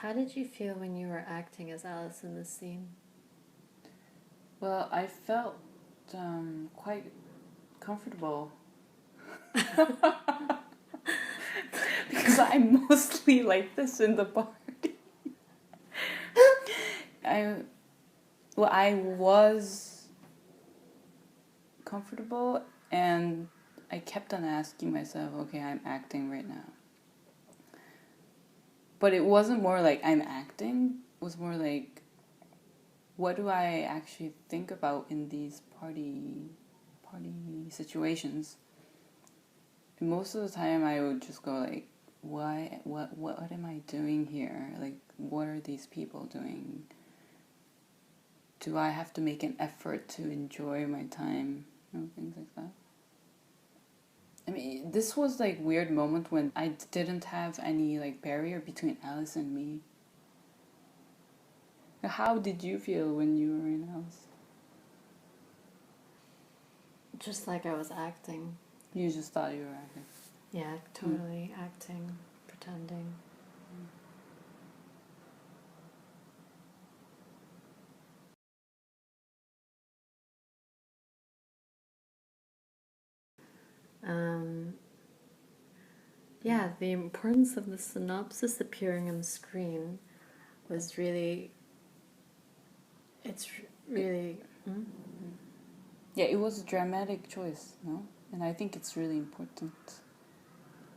How did you feel when you were acting as Alice in this scene? Well, I felt quite comfortable. Because I'm mostly like this in the party. I was comfortable, and I kept on asking myself, okay, I'm acting right now. But it wasn't more like I'm acting, it was more like, what do I actually think about in these party situations? And most of the time I would just go like, what am I doing here? Like, what are these people doing? Do I have to make an effort to enjoy my time? Things like that. I mean, this was like weird moment when I didn't have any like barrier between Alice and me. How did you feel when you were in Alice? Just like I was acting. You just thought you were acting. Yeah, totally acting, pretending. Yeah, the importance of the synopsis appearing on the screen was really... It's really... Yeah, it was a dramatic choice, no? And I think it's really important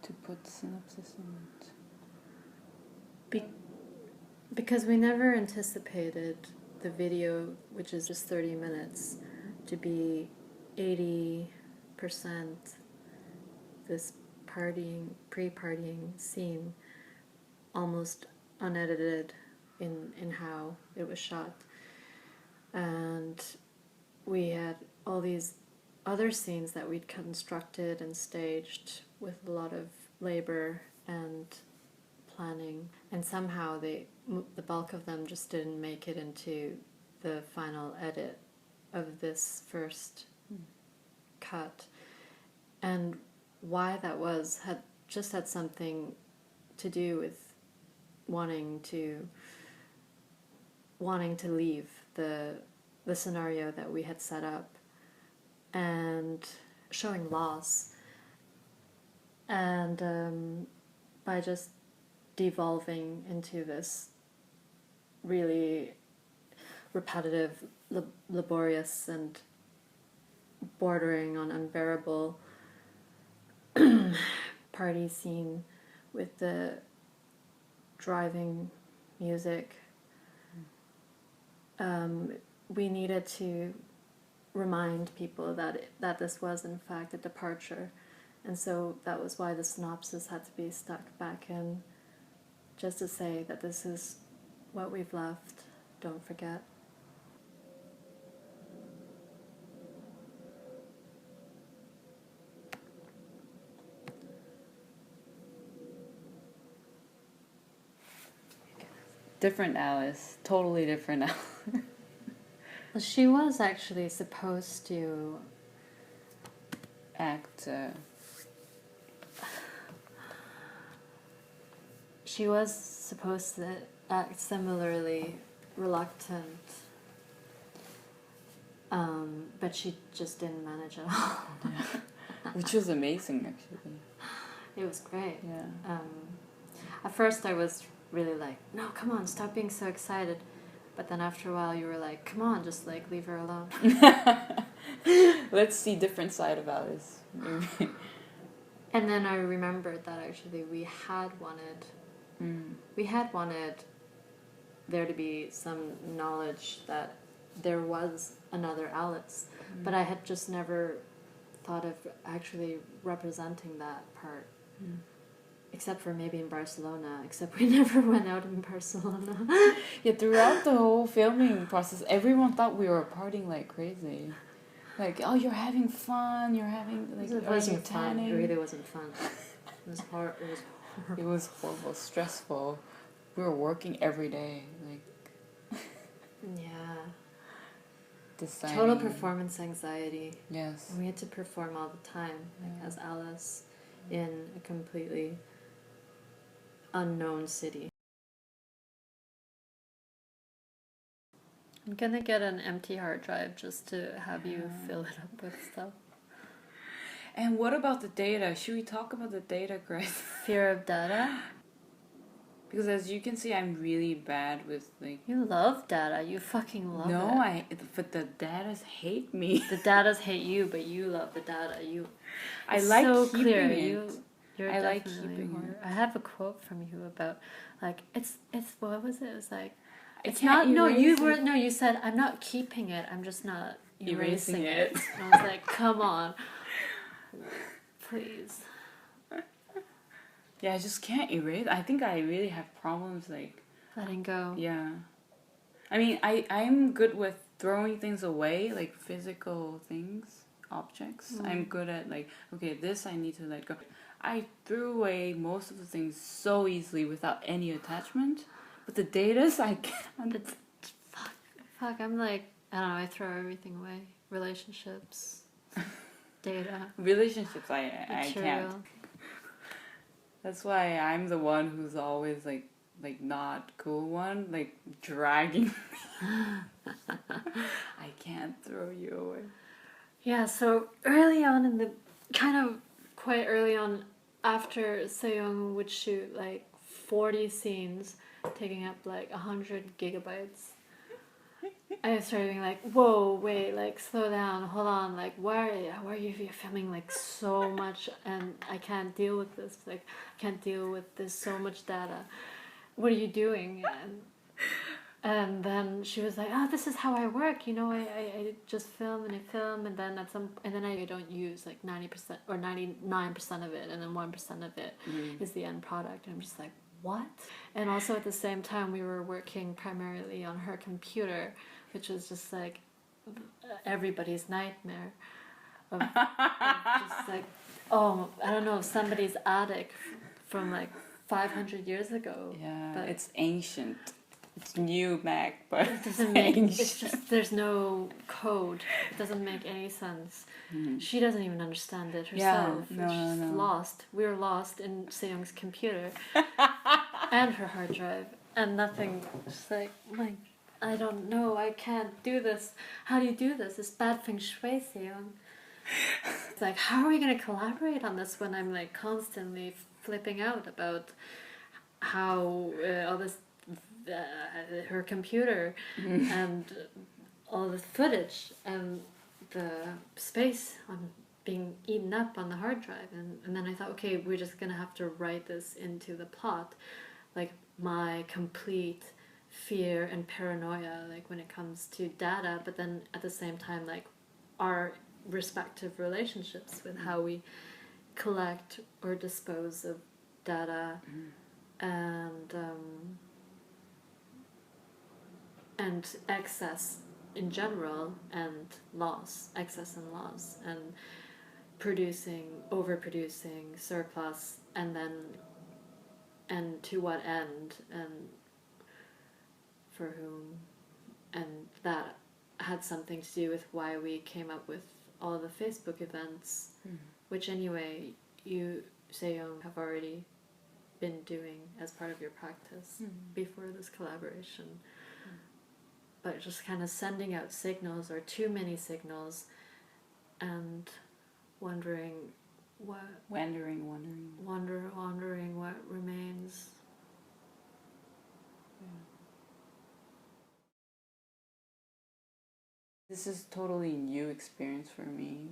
to put the synopsis in it. Because we never anticipated the video, which is just 30 minutes, to be 80% this pre-partying scene, almost unedited in how it was shot. And we had all these other scenes that we'd constructed and staged with a lot of labor and planning, and somehow the bulk of them just didn't make it into the final edit of this first cut. And why that was had something to do with wanting to leave the scenario that we had set up and showing loss, and by just devolving into this really repetitive, laborious and bordering on unbearable party scene with the driving music, we needed to remind people that this was in fact a departure, and so that was why the synopsis had to be stuck back in, just to say that this is what we've left, don't forget. Different Alice, totally different Alice. Well, she was actually supposed to act. She was supposed to act similarly reluctant, but she just didn't manage at all. Yeah. Which was amazing, actually. It was great. Yeah. At first I was really like, no, come on, stop being so excited. But then after a while you were like, come on, just like leave her alone. Let's see different side of Alice. And then I remembered that actually we had wanted there to be some knowledge that there was another Alice, but I had just never thought of actually representing that part. Except for maybe in Barcelona, except we never went out in Barcelona. Yeah, throughout the whole filming process, everyone thought we were partying like crazy. Like, oh, you're having fun, you're having, like, it wasn't fun. It really wasn't fun. It was hard. It was horrible. It was horrible, stressful. We were working every day, like... Yeah. Deciding. Total performance anxiety. Yes. And we had to perform all the time, like as Alice in a completely unknown city. I'm gonna get an empty hard drive just to have you fill it up with stuff. And what about the data? Should we talk about the data crisis? Fear of data? Because as you can see, I'm really bad with like. You love data. You fucking love it. But the datas hate me. The datas hate you, but you love the data. I it's like so keeping clear. it. You're I like definitely keeping more. it. I have a quote from you about like it's what was it? It was like It's not you said I'm not keeping it. I'm just not erasing it. And I was like, come on, please. Yeah, I just can't erase. I think I really have problems like Letting go. Yeah. I mean, I'm good with throwing things away, like physical things, objects. I'm good at like, okay, this I need to let go. I threw away most of the things so easily without any attachment. But the datas, I can't. It's, fuck, I'm like, I don't know, I throw everything away. Relationships, data, Relationships, I material. can't. That's why I'm the one who's always like not cool one, like dragging me. I can't throw you away. Yeah, so early on quite early on, after Seyoung would shoot like 40 scenes, taking up like 100 gigabytes, I started being like, whoa, wait, like slow down, hold on, like why are you filming like so much, and I can't deal with this, like I can't deal with this so much data. What are you doing? And then she was like, oh, this is how I work, you know, I just film and I film, and then I don't use like 90% or 99% of it, and then 1% of it is the end product. And I'm just like, what? And also at the same time we were working primarily on her computer, which was just like everybody's nightmare of just like, oh, I don't know, somebody's attic from like 500 years ago. Yeah, but it's ancient. It's new Mac, but it doesn't make. It's just there's no code. It doesn't make any sense. She doesn't even understand it herself. Yeah, She's lost. We're lost in Seyoung's computer and her hard drive, and nothing. Just like I don't know. I can't do this. How do you do this? It's bad feng shui, Seyoung. It's like, how are we gonna collaborate on this when I'm like constantly flipping out about how all this. Her computer and all the footage and the space on being eaten up on the hard drive, and then I thought, okay, we're just gonna have to write this into the plot, like my complete fear and paranoia, like when it comes to data, but then at the same time like our respective relationships with how we collect or dispose of data, and excess in general, and excess and loss, and overproducing, surplus, and to what end, and for whom, and that had something to do with why we came up with all the Facebook events, which anyway you, Seyoung, have already been doing as part of your practice before this collaboration. But just kind of sending out signals, or too many signals, and wondering what what remains. This is totally new experience for me.